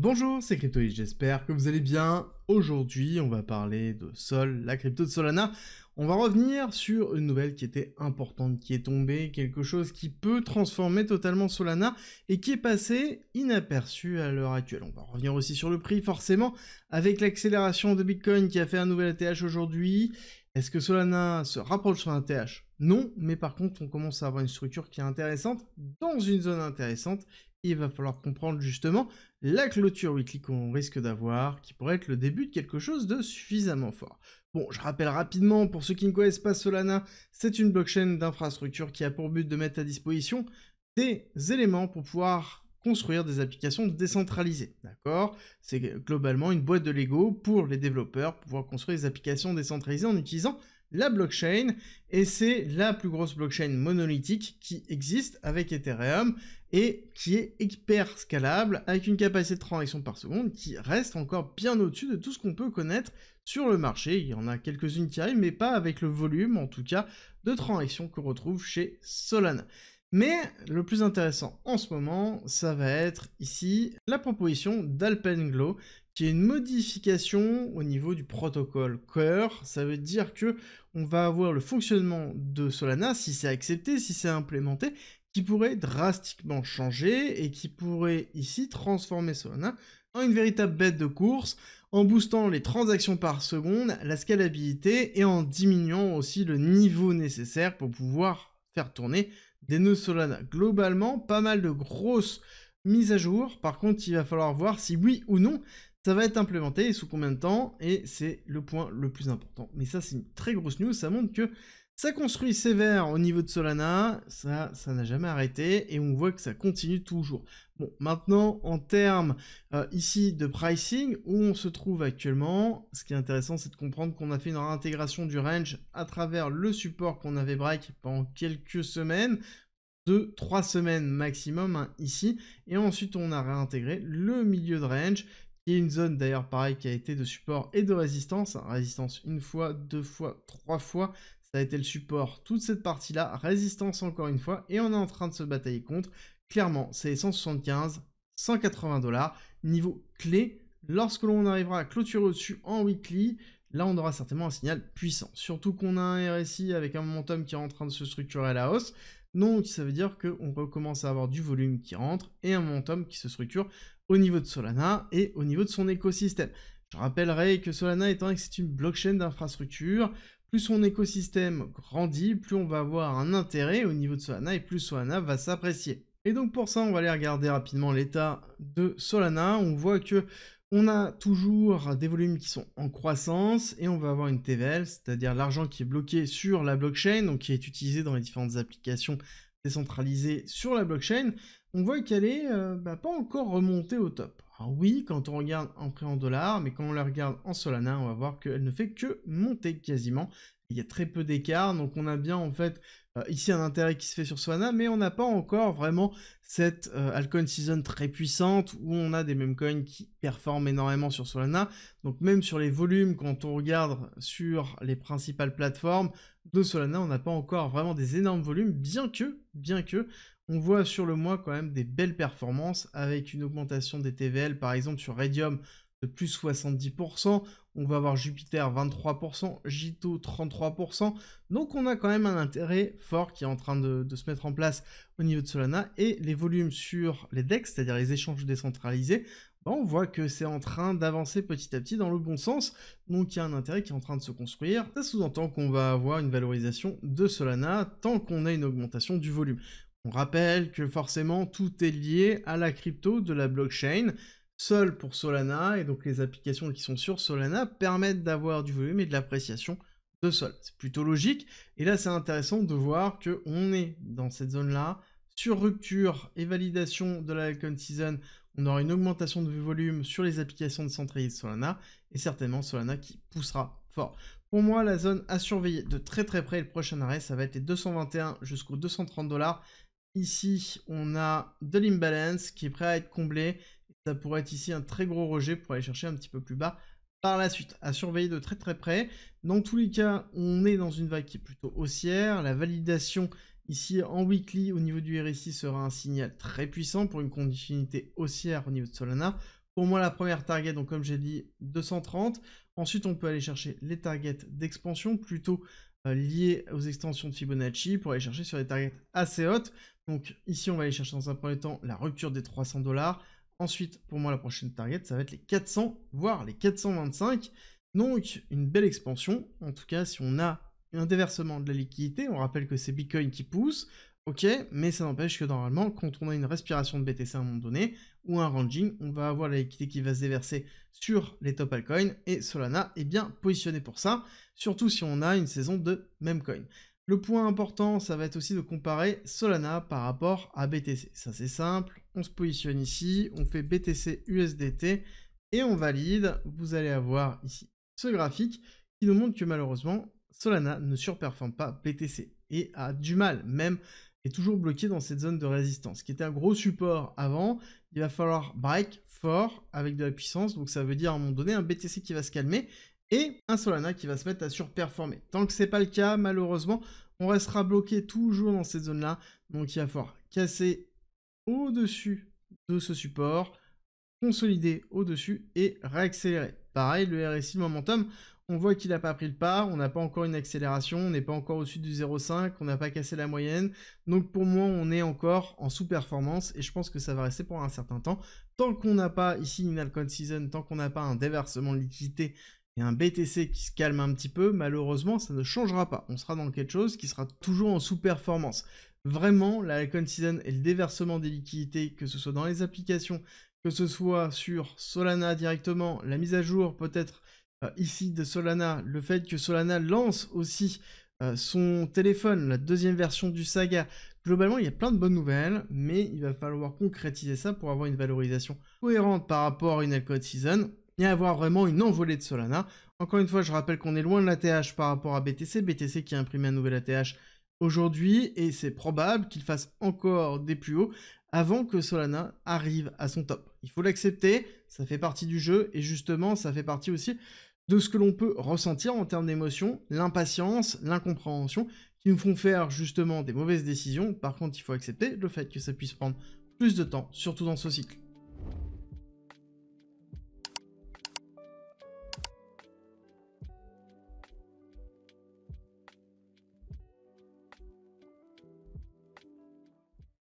Bonjour, c'est Cryptoïd, j'espère que vous allez bien. Aujourd'hui, on va parler de Sol, la crypto de Solana. On va revenir sur une nouvelle qui était importante, qui est tombée, quelque chose qui peut transformer totalement Solana et qui est passé inaperçu à l'heure actuelle. On va revenir aussi sur le prix, forcément, avec l'accélération de Bitcoin qui a fait un nouvel ATH aujourd'hui. Est-ce que Solana se rapproche sur un ATH? Non, mais par contre, on commence à avoir une structure qui est intéressante, dans une zone intéressante. Il va falloir comprendre justement la clôture weekly qu'on risque d'avoir, qui pourrait être le début de quelque chose de suffisamment fort. Bon, je rappelle rapidement, pour ceux qui ne connaissent pas Solana, c'est une blockchain d'infrastructure qui a pour but de mettre à disposition des éléments pour pouvoir construire des applications décentralisées, d'accord? C'est globalement une boîte de Lego pour les développeurs, pour pouvoir construire des applications décentralisées en utilisant la blockchain, et c'est la plus grosse blockchain monolithique qui existe avec Ethereum, et qui est hyper scalable, avec une capacité de transaction par seconde qui reste encore bien au-dessus de tout ce qu'on peut connaître sur le marché. Il y en a quelques-unes qui arrivent, mais pas avec le volume, en tout cas, de transactions qu'on retrouve chez Solana. Mais le plus intéressant en ce moment, ça va être ici la proposition d'Alpenglow, qui est une modification au niveau du protocole Core. Ça veut dire que on va avoir le fonctionnement de Solana, si c'est accepté, si c'est implémenté, qui pourrait drastiquement changer et qui pourrait ici transformer Solana en une véritable bête de course, en boostant les transactions par seconde, la scalabilité et en diminuant aussi le niveau nécessaire pour pouvoir faire tourner des nœuds Solana. Globalement, pas mal de grosses mises à jour. Par contre, il va falloir voir si oui ou non ça va être implémenté et sous combien de temps, et c'est le point le plus important. Mais ça, c'est une très grosse news, ça montre que ça construit sévère au niveau de Solana, ça n'a jamais arrêté, et on voit que ça continue toujours. Bon, maintenant, en termes ici de pricing, où on se trouve actuellement, ce qui est intéressant, c'est de comprendre qu'on a fait une réintégration du range à travers le support qu'on avait break pendant quelques semaines, 2-3 semaines maximum hein, ici, et ensuite on a réintégré le milieu de range, qui est une zone d'ailleurs pareil qui a été de support et de résistance, résistance une fois, deux fois, trois fois, ça a été le support, toute cette partie-là, résistance encore une fois, et on est en train de se batailler contre. Clairement, c'est 175, 180 $, niveau clé. Lorsque l'on arrivera à clôturer au-dessus en weekly, là on aura certainement un signal puissant. Surtout qu'on a un RSI avec un momentum qui est en train de se structurer à la hausse. Donc ça veut dire qu'on recommence à avoir du volume qui rentre et un momentum qui se structure au niveau de Solana et au niveau de son écosystème. Je rappellerai que Solana, étant que c'est une blockchain d'infrastructure, plus son écosystème grandit, plus on va avoir un intérêt au niveau de Solana et plus Solana va s'apprécier. Et donc pour ça, on va aller regarder rapidement l'état de Solana. On voit que on a toujours des volumes qui sont en croissance et on va avoir une TVL, c'est-à-dire l'argent qui est bloqué sur la blockchain, donc qui est utilisé dans les différentes applications décentralisées sur la blockchain. On voit qu'elle est pas encore remontée au top. Alors oui, quand on regarde en prix en dollars, mais quand on la regarde en Solana, on va voir qu'elle ne fait que monter quasiment. Il y a très peu d'écart, donc on a bien en fait ici un intérêt qui se fait sur Solana, mais on n'a pas encore vraiment cette altcoin season très puissante où on a des meme coins qui performent énormément sur Solana. Donc même sur les volumes, quand on regarde sur les principales plateformes de Solana, on n'a pas encore vraiment des énormes volumes, bien que, on voit sur le mois quand même des belles performances avec une augmentation des TVL, par exemple sur Radium de plus 70%, on va avoir Jupiter 23%, Jito 33%, donc on a quand même un intérêt fort qui est en train de se mettre en place au niveau de Solana, et les volumes sur les DEX, c'est-à-dire les échanges décentralisés, on voit que c'est en train d'avancer petit à petit dans le bon sens, donc il y a un intérêt qui est en train de se construire. Ça sous-entend qu'on va avoir une valorisation de Solana tant qu'on a une augmentation du volume. On rappelle que forcément tout est lié à la crypto de la blockchain. Sol pour Solana, et donc les applications qui sont sur Solana permettent d'avoir du volume et de l'appréciation de Sol. C'est plutôt logique, et là c'est intéressant de voir qu'on est dans cette zone-là, sur rupture et validation de la Altcoin Season, on aura une augmentation de volume sur les applications décentralisées de Solana, et certainement Solana qui poussera fort. Pour moi, la zone à surveiller de très très près, le prochain arrêt, ça va être les 221 jusqu'aux 230 $. Ici, on a de l'imbalance qui est prêt à être comblé. Ça pourrait être ici un très gros rejet pour aller chercher un petit peu plus bas par la suite. À surveiller de très très près. Dans tous les cas, on est dans une vague qui est plutôt haussière. La validation ici en weekly au niveau du RSI sera un signal très puissant pour une continuité haussière au niveau de Solana. Pour moi, la première target, donc comme j'ai dit, 230. Ensuite, on peut aller chercher les targets d'expansion, plutôt liés aux extensions de Fibonacci, pour aller chercher sur des targets assez hautes. Donc ici, on va aller chercher dans un premier temps la rupture des 300$. Ensuite, pour moi, la prochaine target, ça va être les 400, voire les 425. Donc, une belle expansion. En tout cas, si on a un déversement de la liquidité, on rappelle que c'est Bitcoin qui pousse, ok, mais ça n'empêche que normalement, quand on a une respiration de BTC à un moment donné, ou un ranging, on va avoir la liquidité qui va se déverser sur les top altcoins, et Solana est bien positionné pour ça, surtout si on a une saison de meme coin. Le point important, ça va être aussi de comparer Solana par rapport à BTC. Ça c'est simple, on se positionne ici, on fait BTC USDT, et on valide. Vous allez avoir ici ce graphique qui nous montre que malheureusement, Solana ne surperforme pas BTC, et a du mal, même est toujours bloqué dans cette zone de résistance, qui était un gros support avant. Il va falloir break fort avec de la puissance, donc ça veut dire à un moment donné un BTC qui va se calmer et un Solana qui va se mettre à surperformer. Tant que c'est pas le cas, malheureusement, on restera bloqué toujours dans cette zone-là, donc il va falloir casser au-dessus de ce support, consolider au-dessus et réaccélérer. Pareil, le RSI, le momentum, on voit qu'il n'a pas pris le pas, on n'a pas encore une accélération, on n'est pas encore au-dessus du 0,5, on n'a pas cassé la moyenne. Donc pour moi, on est encore en sous-performance et je pense que ça va rester pour un certain temps. Tant qu'on n'a pas ici une altcoin season, tant qu'on n'a pas un déversement de liquidité et un BTC qui se calme un petit peu, malheureusement, ça ne changera pas. On sera dans quelque chose qui sera toujours en sous-performance. Vraiment, la altcoin season et le déversement des liquidités, que ce soit dans les applications, que ce soit sur Solana directement, la mise à jour peut-être ici de Solana, le fait que Solana lance aussi son téléphone, la deuxième version du Saga. Globalement, il y a plein de bonnes nouvelles, mais il va falloir concrétiser ça pour avoir une valorisation cohérente par rapport à une altcoin season et avoir vraiment une envolée de Solana. Encore une fois, je rappelle qu'on est loin de l'ATH par rapport à BTC, BTC qui a imprimé un nouvel ATH aujourd'hui, et c'est probable qu'il fasse encore des plus hauts avant que Solana arrive à son top. Il faut l'accepter, ça fait partie du jeu, et justement, ça fait partie aussi de ce que l'on peut ressentir en termes d'émotions, l'impatience, l'incompréhension, qui nous font faire justement des mauvaises décisions. Par contre, il faut accepter le fait que ça puisse prendre plus de temps, surtout dans ce cycle.